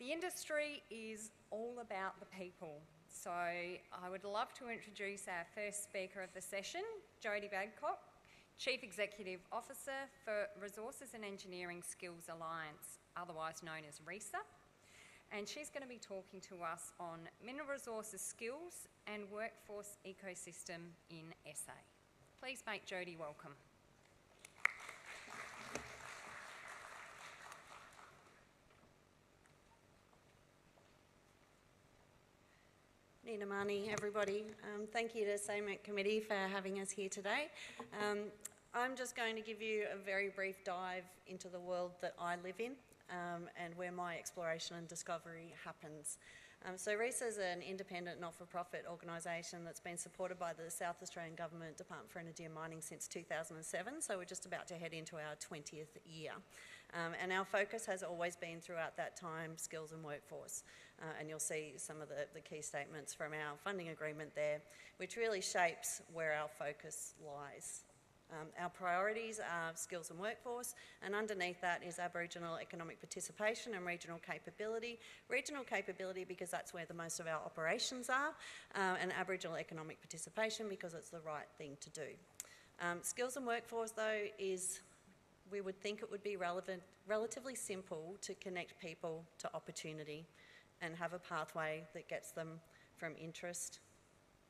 The industry is all about the people. So I would love to introduce our first speaker of the session, Jodie Badcock, Chief Executive Officer for Resources and Engineering Skills Alliance, otherwise known as RESA. And she's going to be talking to us on mineral resources skills and workforce ecosystem in SA. Please make Jodie welcome. Nina Mani, everybody. Thank you to SAEMC Committee for having us here today. I'm just going to give you a very brief dive into the world that I live in and where my exploration and discovery happens. So RESA is an independent not-for-profit organisation that's been supported by the South Australian Government Department for Energy and Mining since 2007, so we're just about to head into our 20th year. And our focus has always been throughout that time skills and workforce. And you'll see some of the key statements from our funding agreement there, which really shapes where our focus lies. Our priorities are skills and workforce, and underneath that is Aboriginal economic participation and regional capability. Regional capability because that's where the most of our operations are, and Aboriginal economic participation because it's the right thing to do. Skills and workforce, though, is we would think it would be relatively simple to connect people to opportunity and have a pathway that gets them from interest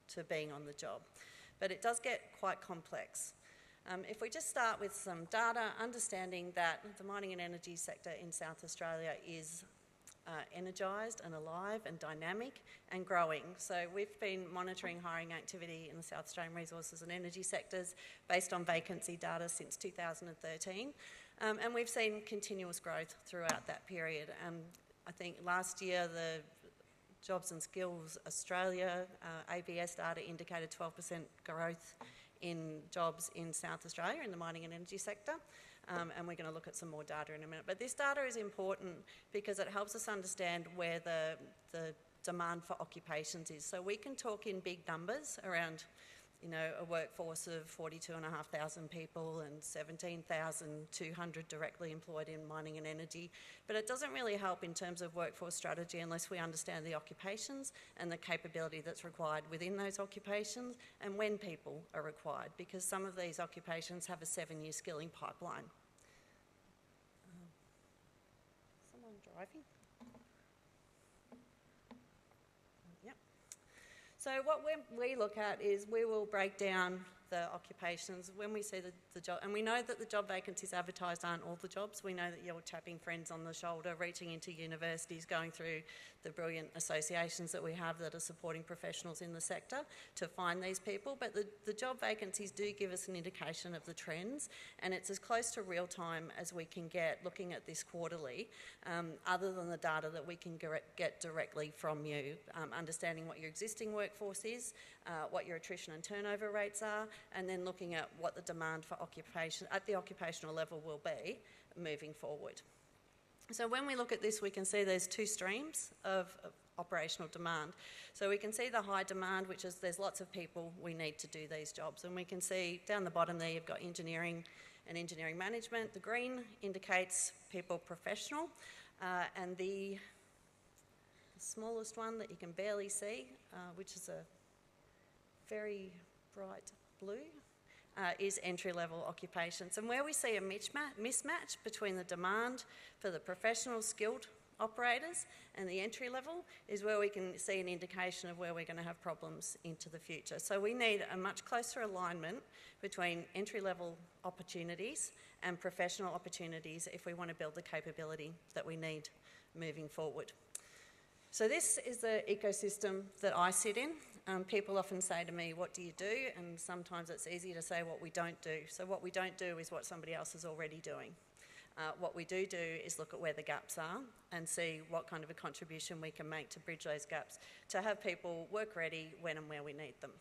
to being on the job. But it does get quite complex. If we just start with some data, understanding that the mining and energy sector in South Australia is energised and alive and dynamic and growing. So we've been monitoring hiring activity in the South Australian resources and energy sectors based on vacancy data since 2013. And we've seen continuous growth throughout that period. I think last year the Jobs and Skills Australia ABS data indicated 12% growth in jobs in South Australia in the mining and energy sector. And we're going to look at some more data in a minute. But this data is important because it helps us understand where the demand for occupations is. So we can talk in big numbers around, you know, a workforce of 42,500 people and 17,200 directly employed in mining and energy. But it doesn't really help in terms of workforce strategy unless we understand the occupations and the capability that's required within those occupations and when people are required, because some of these occupations have a 7-year skilling pipeline. Someone driving? So what we look at is we will break down the occupations when we see the job, and we know that the job vacancies advertised aren't all the jobs. We know that you're tapping friends on the shoulder, reaching into universities, going through the brilliant associations that we have that are supporting professionals in the sector to find these people. But the job vacancies do give us an indication of the trends, and it's as close to real time as we can get looking at this quarterly, other than the data that we can get directly from you, understanding what your existing workforce is, what your attrition and turnover rates are, and then looking at what the demand for occupation at the occupational level will be moving forward. So when we look at this, we can see there's two streams of operational demand. So we can see the high demand, which is there's lots of people we need to do these jobs. And we can see down the bottom there you've got engineering and engineering management. The green indicates people professional, and the smallest one that you can barely see, which is a very bright blue, is entry-level occupations. And where we see a mismatch between the demand for the professional skilled operators and the entry level is where we can see an indication of where we're going to have problems into the future. So we need a much closer alignment between entry-level opportunities and professional opportunities if we want to build the capability that we need moving forward. So this is the ecosystem that I sit in. People often say to me, what do you do? And sometimes it's easy to say what we don't do. So what we don't do is what somebody else is already doing. What we do is look at where the gaps are and see what kind of a contribution we can make to bridge those gaps, to have people work ready when and where we need them.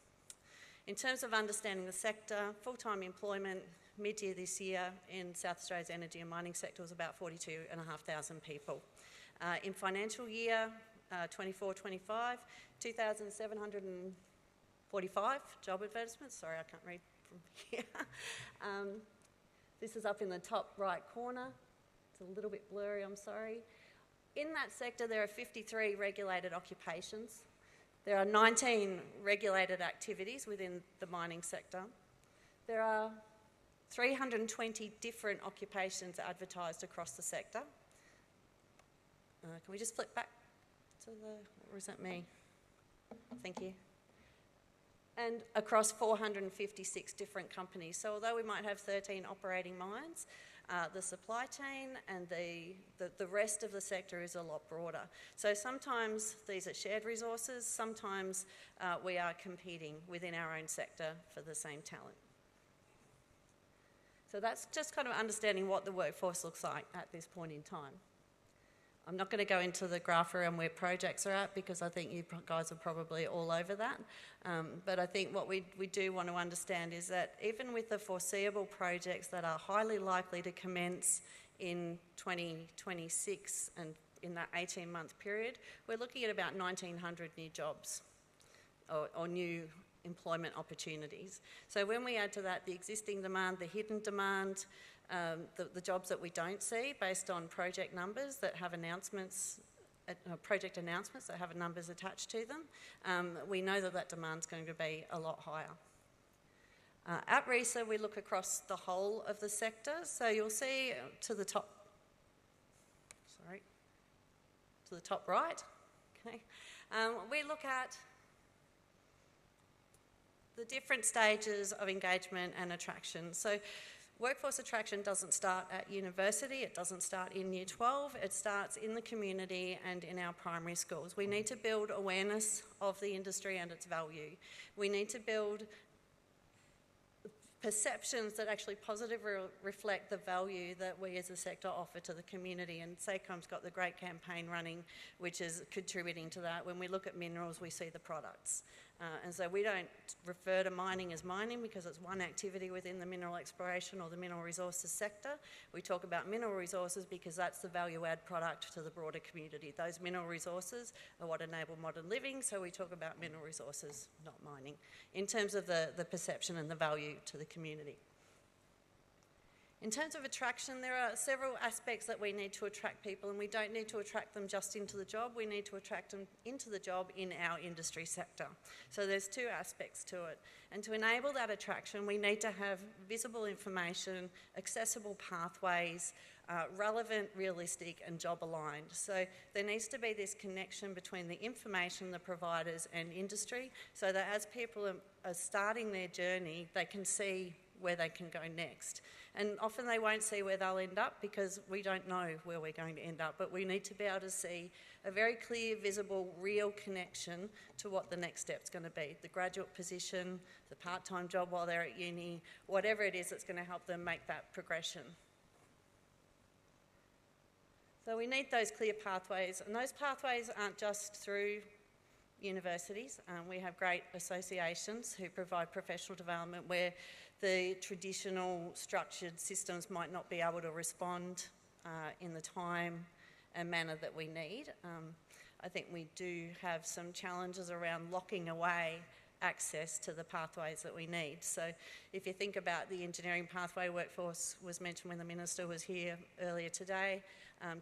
In terms of understanding the sector, full-time employment mid-year this year in South Australia's energy and mining sector was about 42,500 people. In financial year 24-25, 2,745 job advertisements. Sorry, I can't read from here. This is up in the top right corner. It's a little bit blurry, I'm sorry. in that sector, there are 53 regulated occupations. There are 19 regulated activities within the mining sector. There are 320 different occupations advertised across the sector. Can we just flip back to or is that me? Thank you. And across 456 different companies. So although we might have 13 operating mines, the supply chain and the rest of the sector is a lot broader. So sometimes these are shared resources, sometimes we are competing within our own sector for the same talent. So that's just kind of understanding what the workforce looks like at this point in time. I'm not going to go into the graph around where projects are at because I think you guys are probably all over that. But I think what we do want to understand is that even with the foreseeable projects that are highly likely to commence in 2026 and in that 18-month period, we're looking at about 1,900 new jobs or new employment opportunities. So when we add to that the existing demand, the hidden demand, the jobs that we don't see based on project numbers that have announcements, project announcements that have numbers attached to them, we know that that demand's going to be a lot higher. At RESA, we look across the whole of the sector. So you'll see to the top right, okay, we look at the different stages of engagement and attraction. So workforce attraction doesn't start at university, it doesn't start in Year 12, it starts in the community and in our primary schools. We need to build awareness of the industry and its value. We need to build perceptions that actually positively reflect the value that we as a sector offer to the community, and SAECM's got the great campaign running which is contributing to that. When we look at minerals, we see the products. And so we don't refer to mining as mining because it's one activity within the mineral exploration or the mineral resources sector. We talk about mineral resources because that's the value add product to the broader community. Those mineral resources are what enable modern living, so we talk about mineral resources, not mining, in terms of the perception and the value to the community. In terms of attraction, there are several aspects that we need to attract people, and we don't need to attract them just into the job, we need to attract them into the job in our industry sector. So there's two aspects to it. And to enable that attraction, we need to have visible information, accessible pathways, relevant, realistic and job aligned. So there needs to be this connection between the information, the providers and industry, so that as people are starting their journey, they can see where they can go next. And often they won't see where they'll end up because we don't know where we're going to end up, but we need to be able to see a very clear, visible, real connection to what the next step's going to be. The graduate position, the part-time job while they're at uni, whatever it is that's going to help them make that progression. So we need those clear pathways, and those pathways aren't just through universities. We have great associations who provide professional development where the traditional structured systems might not be able to respond in the time and manner that we need. I think we do have some challenges around locking away access to the pathways that we need. So if you think about the engineering pathway, workforce was mentioned when the Minister was here earlier today,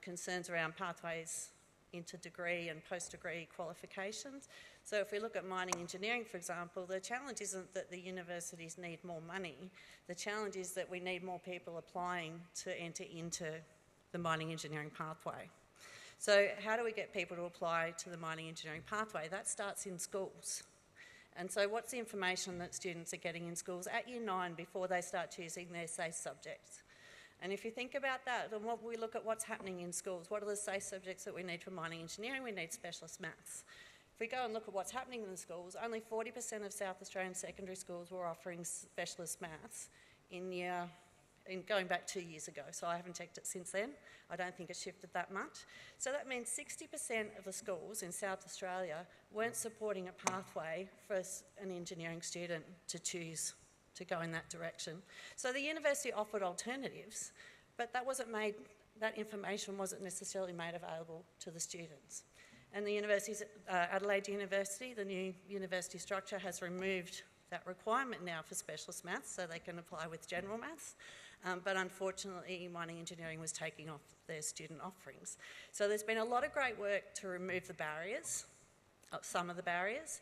concerns around pathways into degree and post-degree qualifications. So if we look at mining engineering, for example, the challenge isn't that the universities need more money. The challenge is that we need more people applying to enter into the mining engineering pathway. So how do we get people to apply to the mining engineering pathway? That starts in schools. And so what's the information that students are getting in schools at Year 9 before they start choosing their SACE subjects? And if you think about that, then what we look at what's happening in schools, what are the SACE subjects that we need for mining engineering? We need specialist maths. If we go and look at what's happening in the schools, only 40% of South Australian secondary schools were offering specialist maths in going back 2 years ago. So I haven't checked it since then. I don't think it's shifted that much. So that means 60% of the schools in South Australia weren't supporting a pathway for an engineering student to choose to go in that direction. So the university offered alternatives, but that information wasn't necessarily made available to the students. And the universities, Adelaide University, the new university structure has removed that requirement now for specialist maths, so they can apply with general maths. but unfortunately mining engineering was taking off their student offerings. So there's been a lot of great work to remove the barriers, some of the barriers,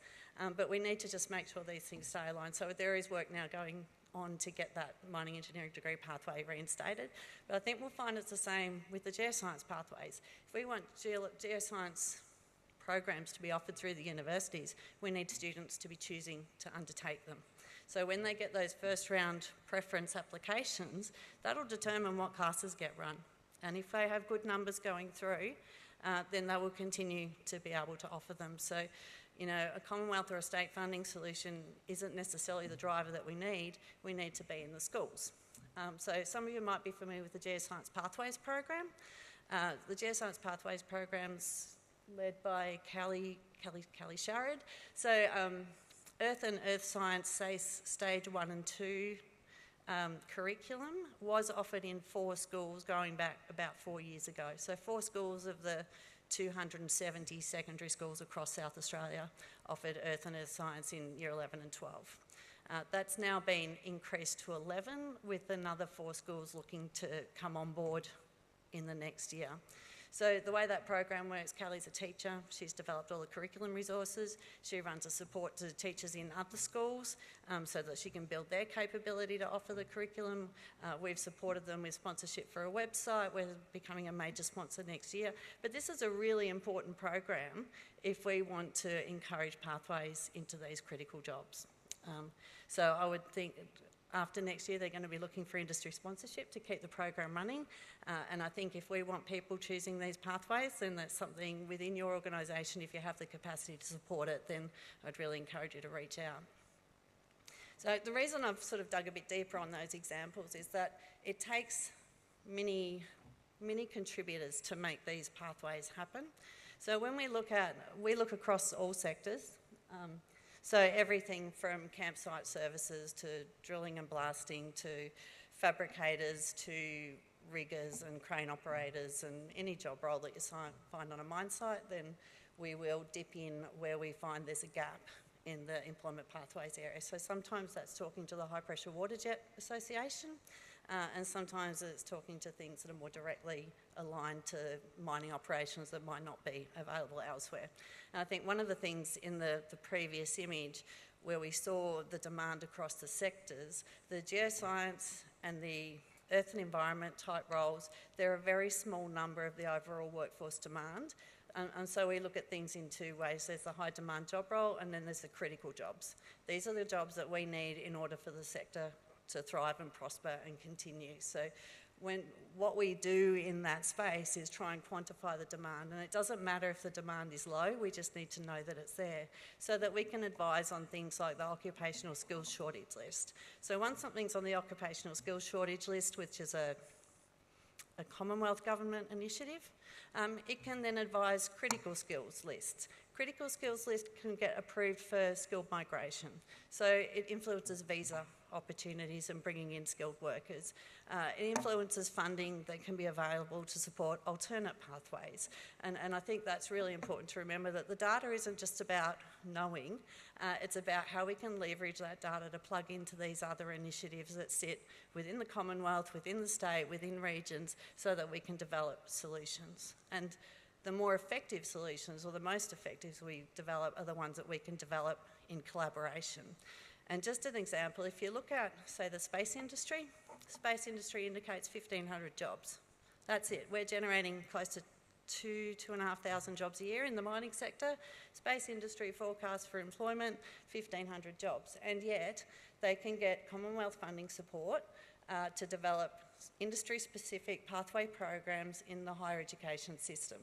but we need to just make sure these things stay aligned. So there is work now going on to get that mining engineering degree pathway reinstated. But I think we'll find it's the same with the geoscience pathways. If we want geoscience programs to be offered through the universities, we need students to be choosing to undertake them. So when they get those first round preference applications, that'll determine what classes get run. And if they have good numbers going through, then they will continue to be able to offer them. So, you know, a Commonwealth or a state funding solution isn't necessarily the driver that we need to be in the schools. So some of you might be familiar with the Geoscience Pathways program. The Geoscience Pathways program's led by Kelly Sharrod. So Earth and Earth Science Stage 1 and 2 curriculum was offered in 4 schools going back about 4 years ago. So 4 schools of the 270 secondary schools across South Australia offered Earth and Earth Science in Year 11 and 12. That's now been increased to 11, with another 4 schools looking to come on board in the next year. So the way that program works, Kelly's a teacher. She's developed all the curriculum resources. She runs a support to teachers in other schools so that she can build their capability to offer the curriculum. We've supported them with sponsorship for a website. We're becoming a major sponsor next year. But this is a really important program if we want to encourage pathways into these critical jobs. So I would think after next year, they're going to be looking for industry sponsorship to keep the program running. And I think if we want people choosing these pathways, then that's something within your organisation. If you have the capacity to support it, then I'd really encourage you to reach out. So the reason I've sort of dug a bit deeper on those examples is that it takes many contributors to make these pathways happen. So when we look across all sectors. So everything from campsite services to drilling and blasting to fabricators to riggers and crane operators and any job role that you find on a mine site, then we will dip in where we find there's a gap in the employment pathways area. So sometimes that's talking to the High Pressure Water Jet Association, and sometimes it's talking to things that are more directly aligned to mining operations that might not be available elsewhere. And I think one of the things in the previous image where we saw the demand across the sectors, the geoscience and the earth and environment type roles, they're a very small number of the overall workforce demand. And so we look at things in 2 ways. There's the high demand job role and then there's the critical jobs. These are the jobs that we need in order for the sector to thrive and prosper and continue. So what we do in that space is try and quantify the demand, and it doesn't matter if the demand is low, we just need to know that it's there so that we can advise on things like the occupational skills shortage list. So once something's on the occupational skills shortage list, which is a Commonwealth government initiative, it can then advise critical skills lists. Critical skills list can get approved for skilled migration. So it influences visa opportunities and bringing in skilled workers. It influences funding that can be available to support alternate pathways. And I think that's really important to remember, that the data isn't just about knowing, it's about how we can leverage that data to plug into these other initiatives that sit within the Commonwealth, within the state, within regions, so that we can develop solutions. And the more effective solutions, or the most effective we develop, are the ones that we can develop in collaboration. And just an example, if you look at, say, the space industry indicates 1,500 jobs. That's it. We're generating close to 2,500 jobs a year in the mining sector. Space industry forecast for employment, 1,500 jobs. And yet, they can get Commonwealth funding support to develop industry-specific pathway programs in the higher education system.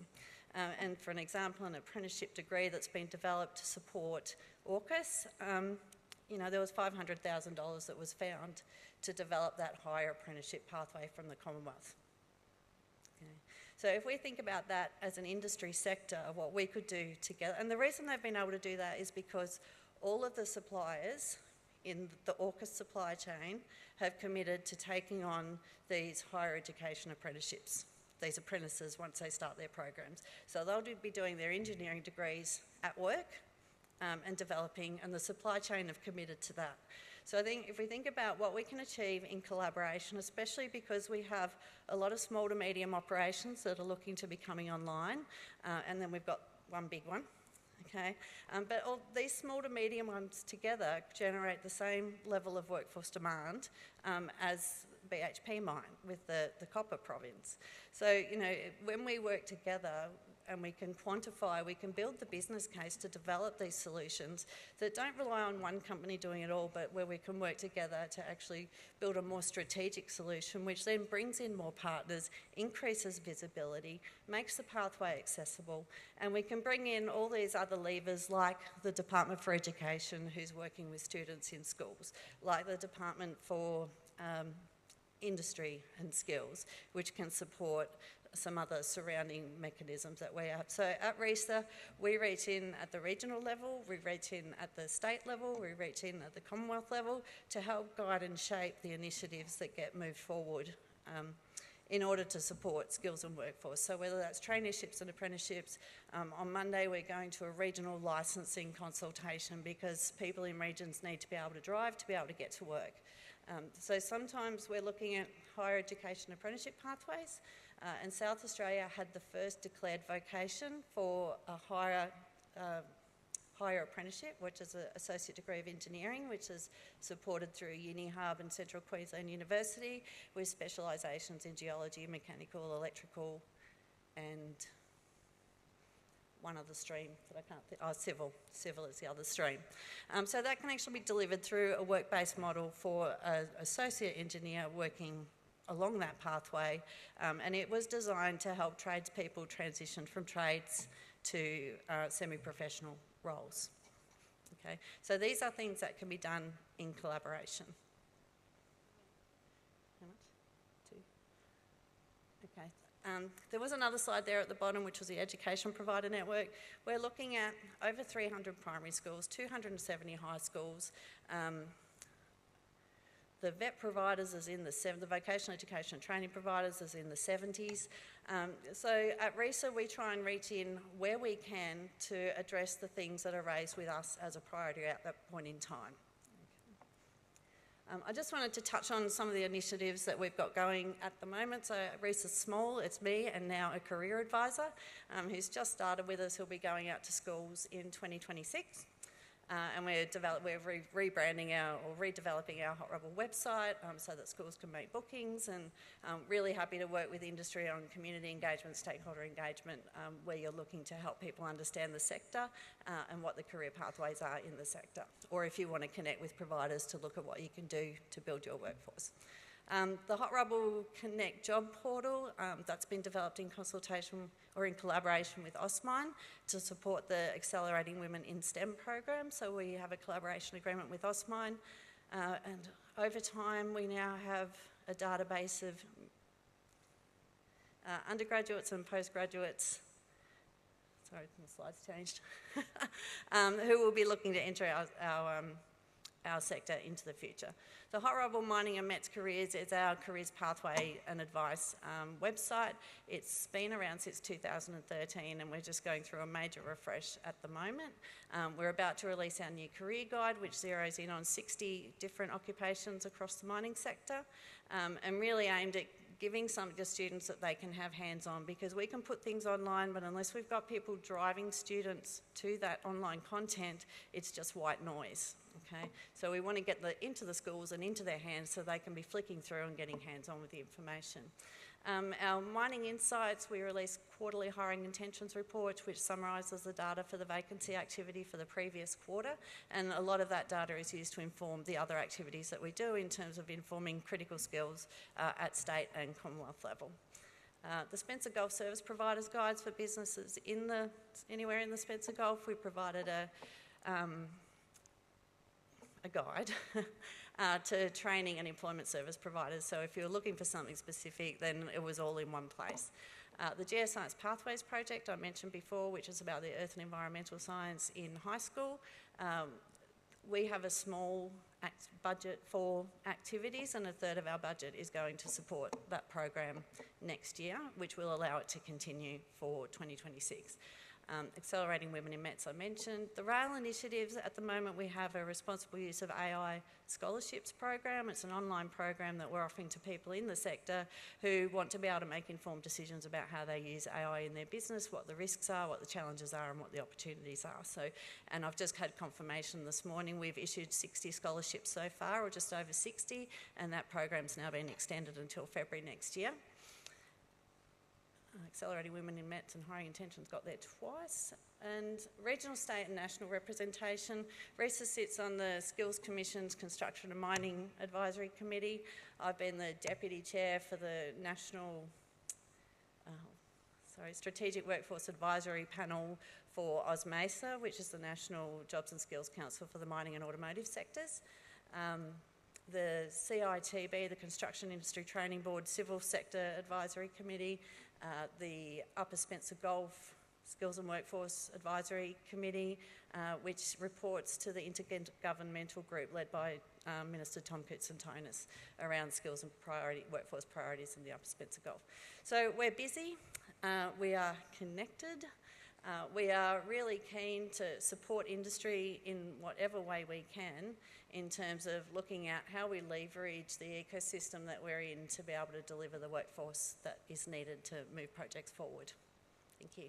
And for an example, an apprenticeship degree that's been developed to support AUKUS, there was $500,000 that was found to develop that higher apprenticeship pathway from the Commonwealth. Okay. So if we think about that as an industry sector, what we could do together, and the reason they've been able to do that is because all of the suppliers in the AUKUS supply chain have committed to taking on these higher education apprenticeships, these apprentices, once they start their programs. So they'll be doing their engineering degrees at work and developing, and the supply chain have committed to that. So I think if we think about what we can achieve in collaboration, especially because we have a lot of small to medium operations that are looking to be coming online, and then we've got one big one, okay? But all these small to medium ones together generate the same level of workforce demand as BHP mine with the copper province. So, you know, when we work together and we can quantify, we can build the business case to develop these solutions that don't rely on one company doing it all, but where we can work together to actually build a more strategic solution, which then brings in more partners, increases visibility, makes the pathway accessible, and we can bring in all these other levers like the Department for Education, who's working with students in schools, like the Department for Industry and Skills, which can support some other surrounding mechanisms that we have. So at RESA, we reach in at the regional level, we reach in at the state level, we reach in at the Commonwealth level to help guide and shape the initiatives that get moved forward in order to support skills and workforce. So whether that's traineeships and apprenticeships, on Monday we're going to a regional licensing consultation because people in regions need to be able to drive to be able to get to work. So sometimes we're looking at higher education apprenticeship pathways, and South Australia had the first declared vocation for a higher apprenticeship, which is an Associate Degree of Engineering, which is supported through Uni Hub and Central Queensland University with specialisations in geology, mechanical, electrical, and one other stream that I can't think, civil. Civil is the other stream. So that can actually be delivered through a work-based model for an associate engineer working along that pathway, and it was designed to help tradespeople transition from trades to semi-professional roles. Okay, so these are things that can be done in collaboration. How much? 2. Okay. There was another slide there at the bottom, which was the education provider network. We're looking at over 300 primary schools, 270 high schools. The VET providers is in the vocational education and training providers is in the 70s. So at RESA, we try and reach in where we can to address the things that are raised with us as a priority at that point in time. I just wanted to touch on some of the initiatives that we've got going at the moment. So RESA's small, it's me and now a career advisor who's just started with us. He'll be going out to schools in 2026. And we're rebranding redeveloping our Hot Rubble website so that schools can make bookings, and really happy to work with industry on community engagement, stakeholder engagement, where you're looking to help people understand the sector and what the career pathways are in the sector, or if you want to connect with providers to look at what you can do to build your workforce. The Hot Rubble Connect job portal, that's been developed in consultation or in collaboration with Osmine to support the Accelerating Women in STEM program. So we have a collaboration agreement with Osmine, and over time we now have a database of undergraduates and postgraduates, sorry, the slide's changed, who will be looking to enter our sector into the future. The Hot Rubble Mining and Mets Careers is our careers pathway and advice website. It's been around since 2013 and we're just going through a major refresh at the moment. We're about to release our new career guide, which zeroes in on 60 different occupations across the mining sector, and really aimed at giving some to students that they can have hands-on, because we can put things online, but unless we've got people driving students to that online content, it's just white noise. Okay, so we want to get into the schools and into their hands so they can be flicking through and getting hands-on with the information. Our Mining Insights, we release quarterly hiring intentions reports, which summarises the data for the vacancy activity for the previous quarter, and a lot of that data is used to inform the other activities that we do in terms of informing critical skills at state and Commonwealth level. The Spencer Gulf Service Providers Guides for businesses anywhere in the Spencer Gulf, we provided a guide to training and employment service providers. So if you're looking for something specific, then it was all in one place. The Geoscience Pathways project I mentioned before, which is about the earth and environmental science in high school. We have a small budget for activities, and a third of our budget is going to support that program next year, which will allow it to continue for 2026. Accelerating Women in METS I mentioned. The rail initiatives, at the moment we have a responsible use of AI scholarships program. It's an online program that we're offering to people in the sector who want to be able to make informed decisions about how they use AI in their business, what the risks are, what the challenges are and what the opportunities are. So, and I've just had confirmation this morning we've issued 60 scholarships so far, or just over 60, and that program's now been extended until February next year. Accelerating Women in METS and Hiring Intentions got there twice. And regional, state and national representation. RESA sits on the Skills Commission's Construction and Mining Advisory Committee. I've been the Deputy Chair for the Strategic Workforce Advisory Panel for AusMesa, which is the National Jobs and Skills Council for the mining and automotive sectors. The CITB, the Construction Industry Training Board Civil Sector Advisory Committee, the Upper Spencer Gulf Skills and Workforce Advisory Committee, which reports to the Intergovernmental Group led by Minister Tom Koutsantonis around skills and workforce priorities in the Upper Spencer Gulf. So we're busy, we are connected, we are really keen to support industry in whatever way we can in terms of looking at how we leverage the ecosystem that we're in to be able to deliver the workforce that is needed to move projects forward. Thank you.